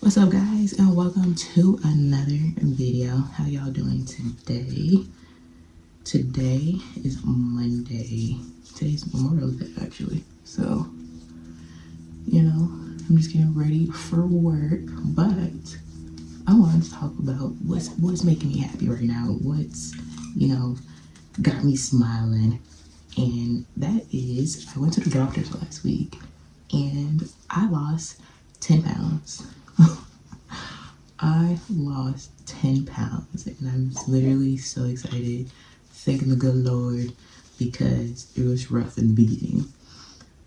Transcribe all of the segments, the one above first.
What's up, guys, and welcome to another video. How y'all doing today? Today is Monday. Today's Memorial Day, actually. So, I'm just getting ready for work, but I wanted to talk about what's making me happy right now. What's, got me smiling. And that is, I went to the doctor's last week and I lost 10 pounds. I lost 10 pounds and I'm literally so excited, thanking the good Lord, because it was rough in the beginning.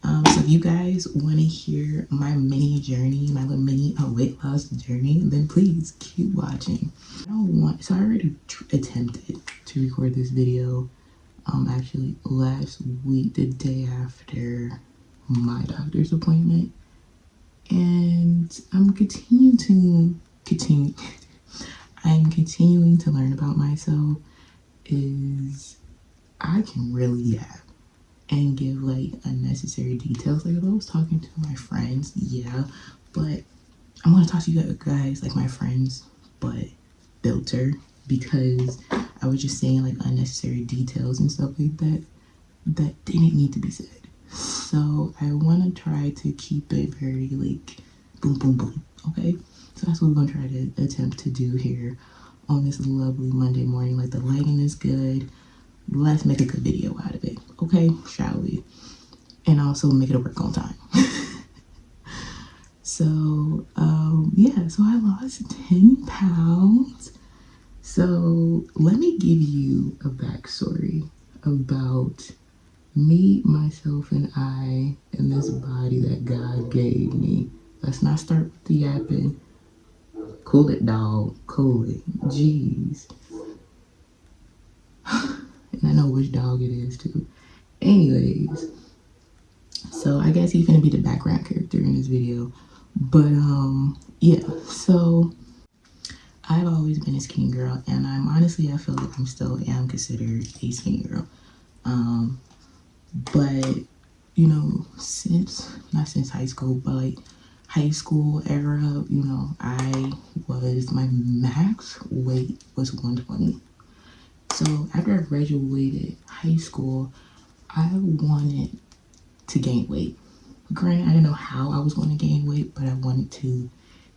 So if you guys want to hear my mini journey, my little mini weight loss journey, then please keep watching. So I already attempted to record this video actually last week, the day after my doctor's appointment, and I'm continuing to learn about myself. Is I can really yap and give like unnecessary details. Like if I was talking to my friends, yeah, but I'm gonna talk to you guys like my friends, but filter, because I was just saying like unnecessary details and stuff like that that didn't need to be said. So I want to try to keep it very like boom boom boom. Okay, so that's what we're gonna try to attempt to do here on this lovely Monday morning. Like the lighting is good. Let's make a good video out of it. Okay, shall we? And also make it work on time. So yeah, so I lost 10 pounds. So let me give you a backstory about me, myself, and I, and this body that God gave me. Let's not start with the yapping. Cool it, dog. Cool it. Jeez. And I know which dog it is, too. Anyways, so I guess he's gonna be the background character in this video. But, yeah. So, I've always been a skinny girl, and I feel like I'm still am considered a skinny girl. But not since high school, but like high school era, my max weight was 120. So after I graduated high school, I wanted to gain weight. Granted, I didn't know how I was going to gain weight, but I wanted to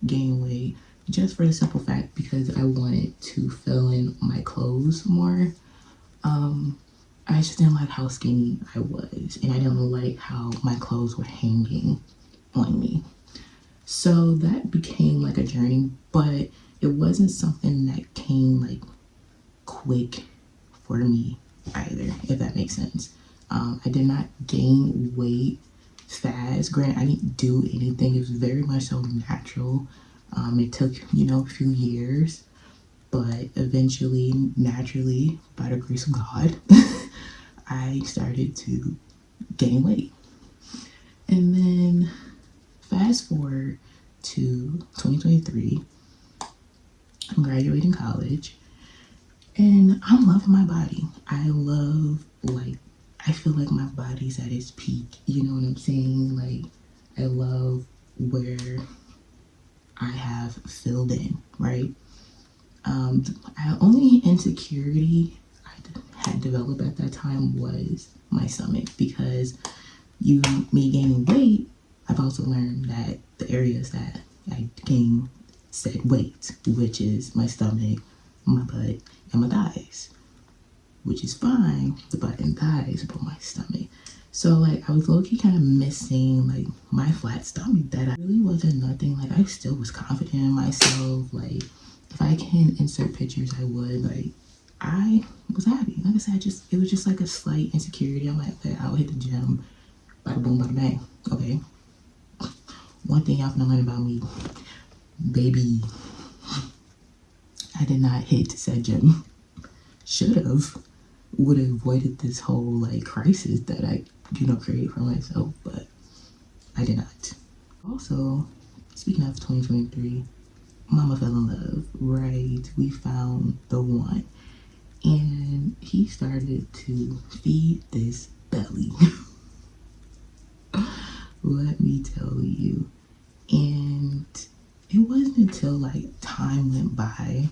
gain weight just for the simple fact because I wanted to fill in my clothes more. I just didn't like how skinny I was, and I didn't like how my clothes were hanging on me. So that became like a journey, but it wasn't something that came like quick for me either, if that makes sense. I did not gain weight fast. Granted, I didn't do anything. It was very much so natural. It took, a few years, but eventually, naturally, by the grace of God, I started to gain weight. And then fast forward to 2023, I'm graduating college and I'm loving my body. I feel like my body's at its peak. You know what I'm saying? Like, I love where I have filled in, right? Only insecurity I had developed at that time was my stomach, because me gaining weight, I've also learned that the areas that I gained said weight, which is my stomach, my butt, and my thighs, which is fine, the butt and thighs, but my stomach. So like I was low-key kind of missing like my flat stomach, that I really wasn't nothing. Like I still was confident in myself. Like if I can insert pictures, I would. Like I was happy. Like I said, it was just like a slight insecurity. I'm like, okay, I'll hit the gym, bada boom, bada bang. Okay. One thing y'all gonna learn about me, baby, I did not hit said gym. Would have avoided this whole like crisis that I, create for myself, but I did not. Also, speaking of 2023, mama fell in love, right? We found the one, and he started to feed this belly. Let me tell you. And it wasn't until like time went by,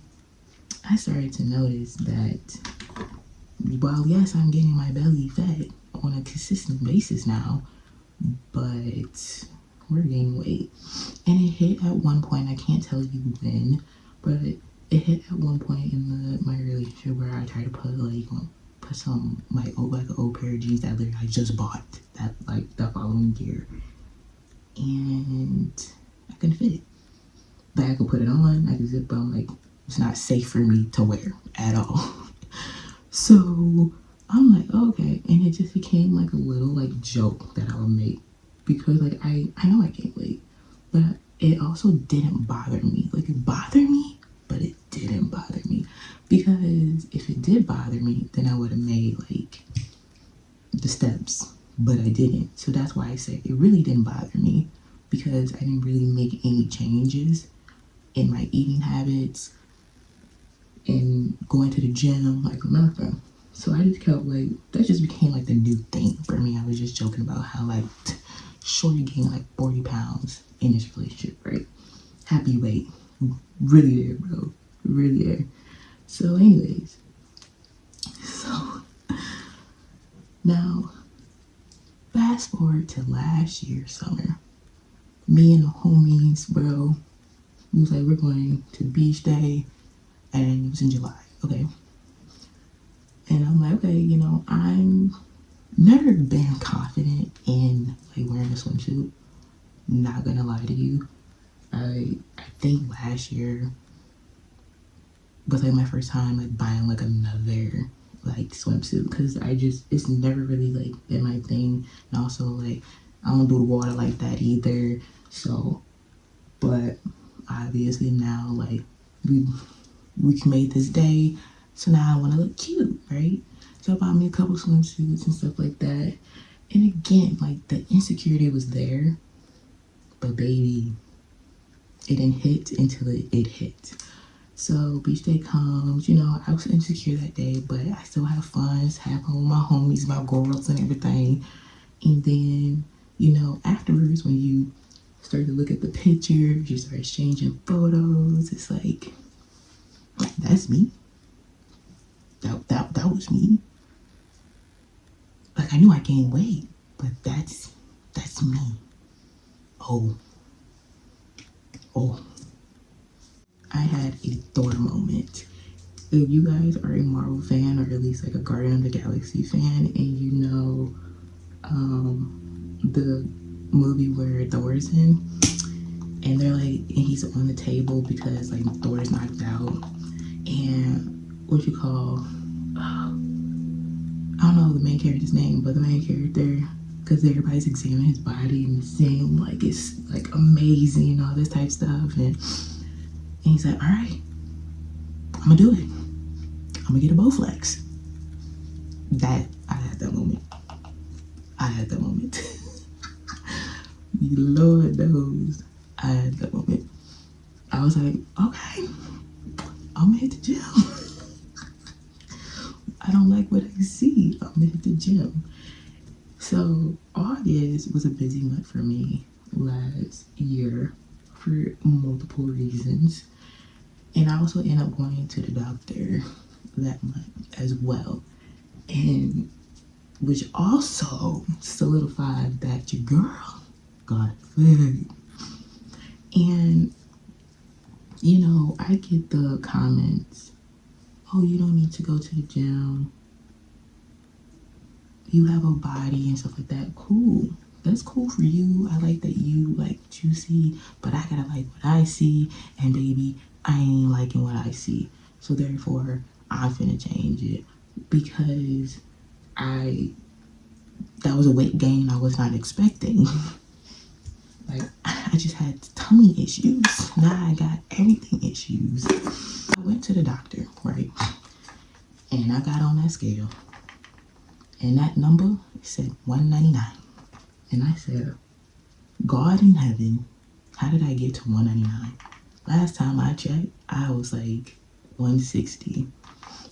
I started to notice that while yes, I'm getting my belly fed on a consistent basis now, but we're gaining weight. And it hit at one point, I can't tell you when, but it hit at one point in my relationship where I tried to put some like an old pair of jeans that literally I just bought that like the following year, and I couldn't fit it. But I could put it on, I could zip, but I'm like, it's not safe for me to wear at all. So I'm like, okay, and it just became like a little like joke that I would make, because like I know I gained weight, but it also didn't bother me. Like it bothered me, but it didn't bother me, because if it did bother me, then I would have made like the steps, but I didn't. So that's why I said it really didn't bother me, because I didn't really make any changes in my eating habits and going to the gym like nothing. So I just kept like, that just became like the new thing for me. I was just joking about how like shorty gained like 40 pounds in this relationship, right? Happy weight. Really there, bro. Really there. So anyways, so now fast forward to last year summer. Me and the homies, bro, we was like, we're going to beach day, and it was in July, okay? And I'm like, okay, you know, I'm never been confident in like wearing a swimsuit. Not gonna lie to you. I think last year was like my first time like buying like another like swimsuit, because it's never really like been my thing. And also like I don't do the water like that either. So, but obviously now like we made this day, so now I want to look cute, right? So I bought me a couple swimsuits and stuff like that. And again, like the insecurity was there, but baby, it didn't hit until it hit. So beach day comes, you know, I was insecure that day, but I still have fun, have fun with my homies, my girls and everything. And then, you know, afterwards when you start to look at the pictures, you start exchanging photos, it's like, that's me. That was me. Like I knew I gained weight, but that's me. Oh, I had a Thor moment. If you guys are a Marvel fan, or at least like a Guardian of the Galaxy fan, and you know the movie where Thor is in, and they're like, and he's on the table because like Thor is knocked out, and what you call, I don't know the main character's name, but the main character, because everybody's examining his body and saying like it's like amazing and all this type of stuff, and he's like, all right, I'm gonna do it. I'm gonna get a Bowflex. That I had that moment. Lord knows I had that moment. I was like, okay, I'm gonna hit the gym. I don't like what I see. I'm gonna hit the gym. So August was a busy month for me last year for multiple reasons. And I also ended up going to the doctor that month as well. And which also solidified that your girl got fed. And, you know, I get the comments, oh, you don't need to go to the gym. You have a body and stuff like that. Cool. That's cool for you. I like that you like what you see, but I gotta like what I see. And baby, I ain't liking what I see. So therefore, I'm finna change it, because that was a weight gain I was not expecting. Like, I just had tummy issues. Now I got everything issues. I went to the doctor, right? And I got on that scale. And that number said 199. And I said, God in heaven, how did I get to 199? Last time I checked, I was like 160.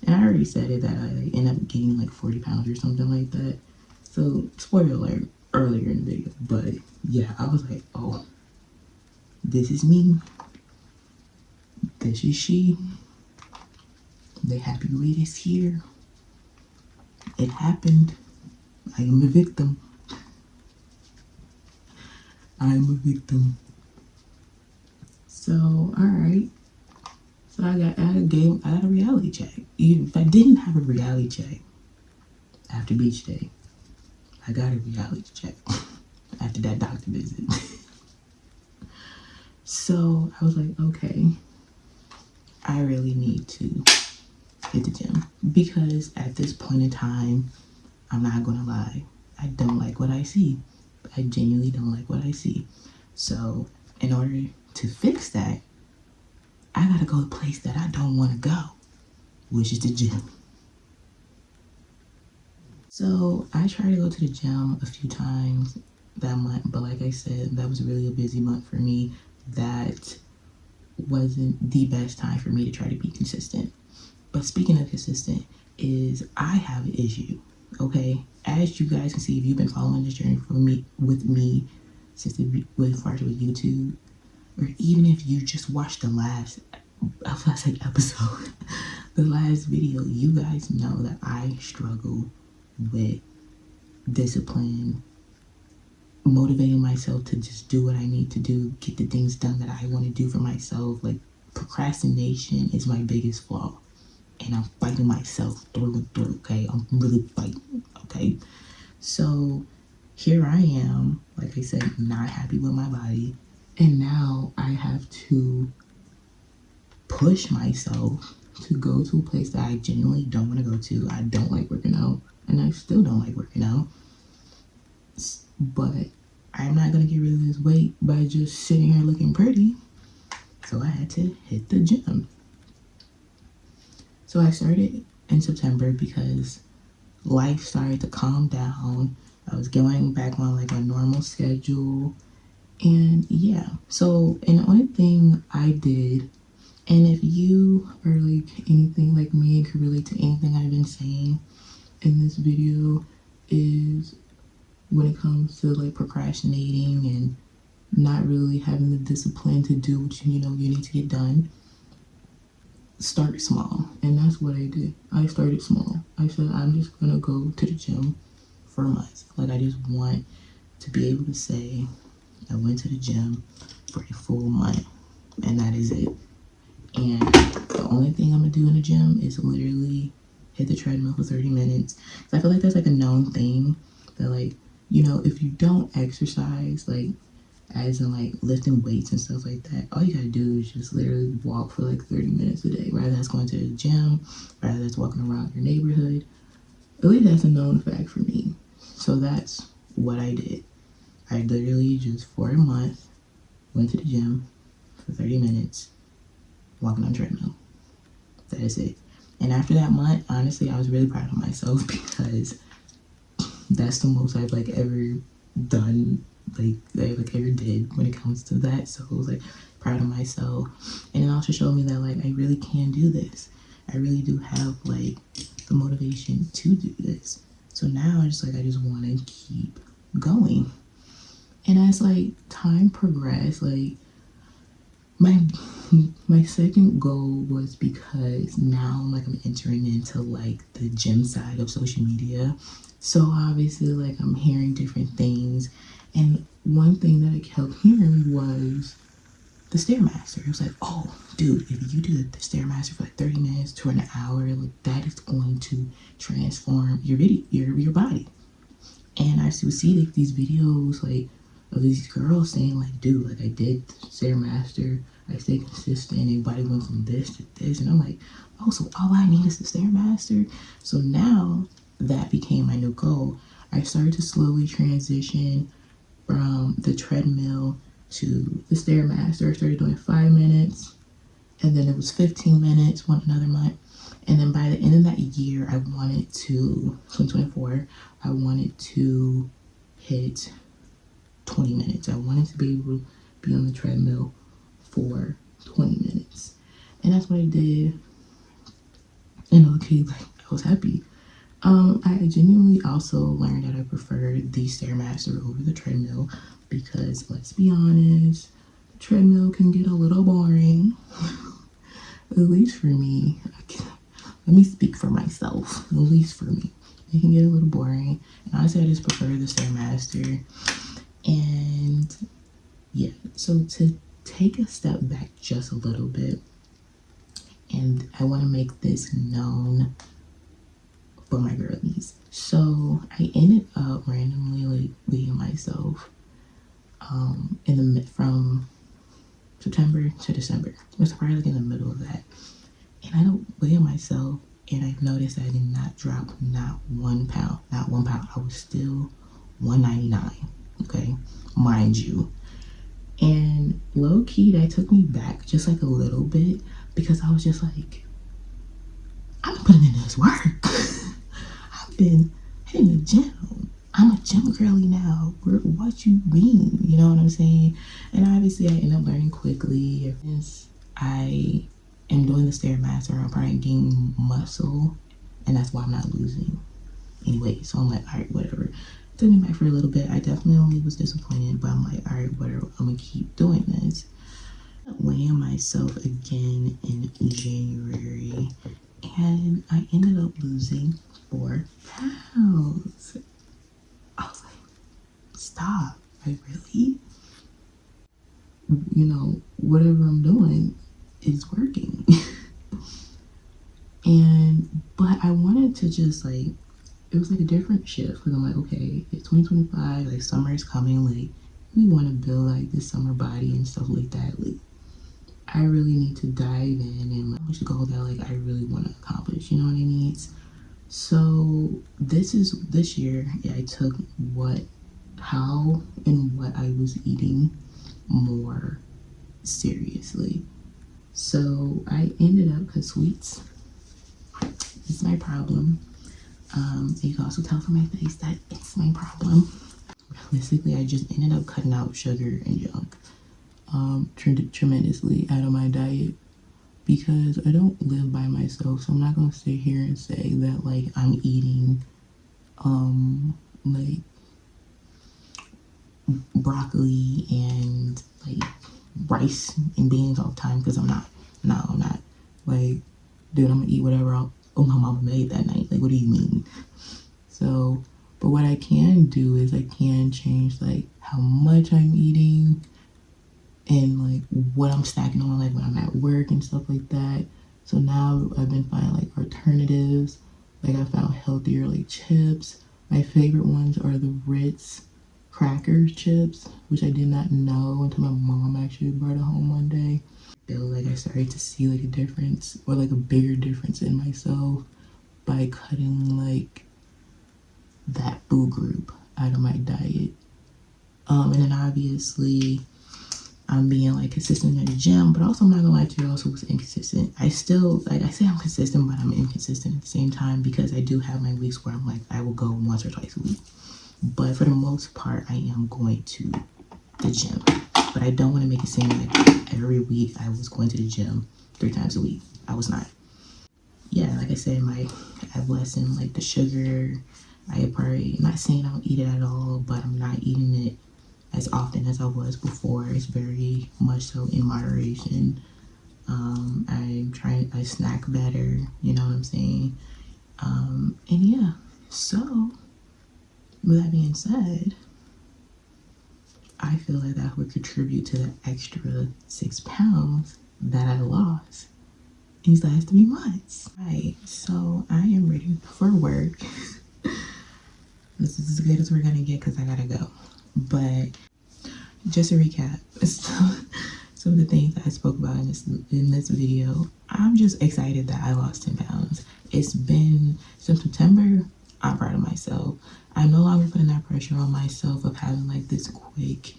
And I already said it that I ended up gaining like 40 pounds or something like that. So, spoiler alert, earlier in the video. But yeah, I was like, oh, this is me. this is she. The happy weight is here. It happened. I am a victim. I am a victim. So, alright. So I got a reality check. Even if I didn't have a reality check after beach day, I got a reality check after that doctor visit. So I was like, okay, I really need to hit the gym, because at this point in time, I'm not gonna lie, I don't like what I see. I genuinely don't like what I see. So in order to fix that, I gotta go to a place that I don't want to go, which is the gym. So I tried to go to the gym a few times that month, but like I said, that was really a busy month for me. That wasn't the best time for me to try to be consistent. But speaking of consistent, is I have an issue, okay? As you guys can see, if you've been following this journey with me since it started with YouTube, or even if you just watched the last episode, the last video, you guys know that I struggle with discipline, motivating myself to just do what I need to do, get the things done that I want to do for myself. Like, procrastination is my biggest flaw, and I'm fighting myself through and through, okay? I'm really fighting, okay? So here I am, like I said, not happy with my body, and now I have to push myself to go to a place that I genuinely don't want to go to. I don't like working out, and I still don't like working out, but I'm not gonna get rid of this weight by just sitting here looking pretty. So I had to hit the gym. So I started in September because life started to calm down. I was going back on like a normal schedule, and yeah. So, and the only thing I did, and if you are like anything like me and can relate to anything I've been saying in this video, is when it comes to like procrastinating and not really having the discipline to do what you need to get done, start small. And that's what I did. I started small. I said, I'm just gonna go to the gym for a month. Like, I just want to be able to say I went to the gym for a full month, and that is it. And the only thing I'm gonna do in the gym is literally hit the treadmill for 30 minutes. So I feel like that's like a known thing that, like, if you don't exercise, like, as in like lifting weights and stuff like that, all you gotta do is just literally walk for like 30 minutes a day. Rather that's going to the gym, rather that's walking around your neighborhood. At least that's a known fact for me. So that's what I did. I literally just for a month went to the gym for 30 minutes, walking on treadmill. That is it. And after that month, honestly, I was really proud of myself, because that's the most I've like ever done, like ever did when it comes to that. So I was like proud of myself, and it also showed me that like I really can do this. I really do have like the motivation to do this. So now I just want to keep going. And as like time progressed, like my second goal was, because now I'm entering into like the gym side of social media. So obviously like I'm hearing different things, and one thing that I kept hearing was the Stairmaster. It was like, oh dude, if you do the Stairmaster for like 30 minutes to an hour, like that is going to transform your body. And I would see like these videos like of these girls saying like, dude, like I did Stairmaster, I stayed consistent, and body went from this to this, and I'm like, oh, so all I need is the Stairmaster. So now that became my new goal. I started to slowly transition from the treadmill to the Stairmaster. I started doing 5 minutes, and then it was 15 minutes another month. And then by the end of that year, I wanted to, 2024, I wanted to hit 20 minutes. I wanted to be able to be on the treadmill for 20 minutes. And that's what I did. And okay, like I was happy. I genuinely also learned that I prefer the Stairmaster over the treadmill, because let's be honest, the treadmill can get a little boring. at least for me, let me speak for myself, at least for me. It can get a little boring. And honestly, I just prefer the Stairmaster. And yeah, so to take a step back just a little bit, and I want to make this known for my girlies. So I ended up randomly like weighing myself from September to December. It was probably like in the middle of that. And I don't weigh myself, and I've noticed that I did not drop not 1 pound. Not 1 pound. I was still 199. Okay, mind you. And low key, that took me back just like a little bit, because I was just like, I'm putting in this work. I've been hitting the gym. I'm a gym girly now. What you mean? You know what I'm saying? And obviously, I end up learning quickly. Since I am doing the Stairmaster, I'm probably gaining muscle, and that's why I'm not losing. Anyway, so I'm like, all right, whatever. Took me back for a little bit. I definitely was disappointed, but I'm like, all right, whatever. I'm gonna keep doing this. Weighing myself again in January, and I ended up losing 4 pounds. I was like, stop. Like, really? You know, whatever I'm doing is working. But I wanted to just like, it was like a different shift, because I'm like, okay, it's 2025, like summer is coming, like we want to build like this summer body and stuff like that. Like, I really need to dive in and like goal that like I really want to accomplish, you know what I mean? So this year, yeah, I took how and what I was eating more seriously. So I ended up, because sweets is my problem. You can also tell from my face that it's my problem. Realistically, I just ended up cutting out sugar and junk tremendously out of my diet, because I don't live by myself. So I'm not gonna sit here and say that like I'm eating like broccoli and like rice and beans all the time, because I'm not. No, I'm not. Like, dude, I'm gonna eat whatever my mama made that night. Like, what do you mean? So, but what I can do is I can change like how much I'm eating and like what I'm snacking on, like when I'm at work and stuff like that. So now I've been finding like alternatives. Like, I found healthier like chips. My favorite ones are the Ritz crackers chips, which I did not know until my mom actually brought it home one day. I feel like I started to see like a difference, or like a bigger difference in myself, by cutting like that food group out of my diet. And then obviously I'm being like consistent at the gym, but also I'm not gonna lie to you, I also was inconsistent. I still, like, I say I'm consistent, but I'm inconsistent at the same time, because I do have my weeks where I'm like, I will go once or twice a week. But for the most part, I am going to the gym. But I don't want to make it seem like every week I was going to the gym 3 times a week. I was not. Yeah, like I said, I've lessened like the sugar. I'm not saying I don't eat it at all, but I'm not eating it as often as I was before. It's very much so in moderation. I snack better, you know what I'm saying? And yeah, so with that being said, I feel like that would contribute to the extra 6 pounds that I lost these last 3 months. Right, so I am ready for work. This is as good as we're gonna get, because I gotta go. But just to recap, some of the things that I spoke about in this video, I'm just excited that I lost 10 pounds. It's been since September. I'm proud of myself. I'm no longer putting that pressure on myself of having like this quick,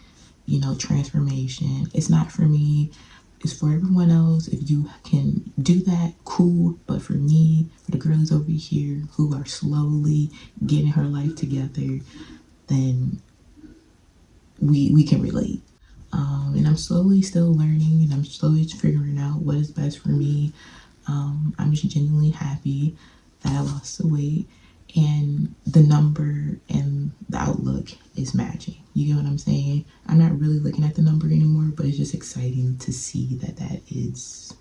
transformation. It's not for me. It's for everyone else. If you can do that, cool. But for me, for the girls over here who are slowly getting her life together, then we can relate. And I'm slowly still learning, and I'm slowly figuring out what is best for me. I'm just genuinely happy that I lost the weight, and the number and the outlook is matching. You get what I'm saying? I'm not really looking at the number anymore, but it's just exciting to see that is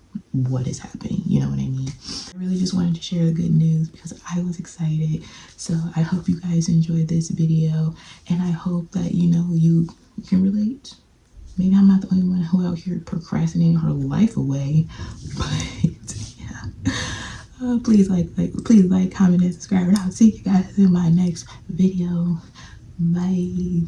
what is happening. You know what I mean? I really just wanted to share the good news because I was excited. So I hope you guys enjoyed this video, and I hope that, you know, you can relate. Maybe I'm not the only one who out here procrastinating her life away, but yeah. Please like, comment, and subscribe, and I'll see you guys in my next video. Bye.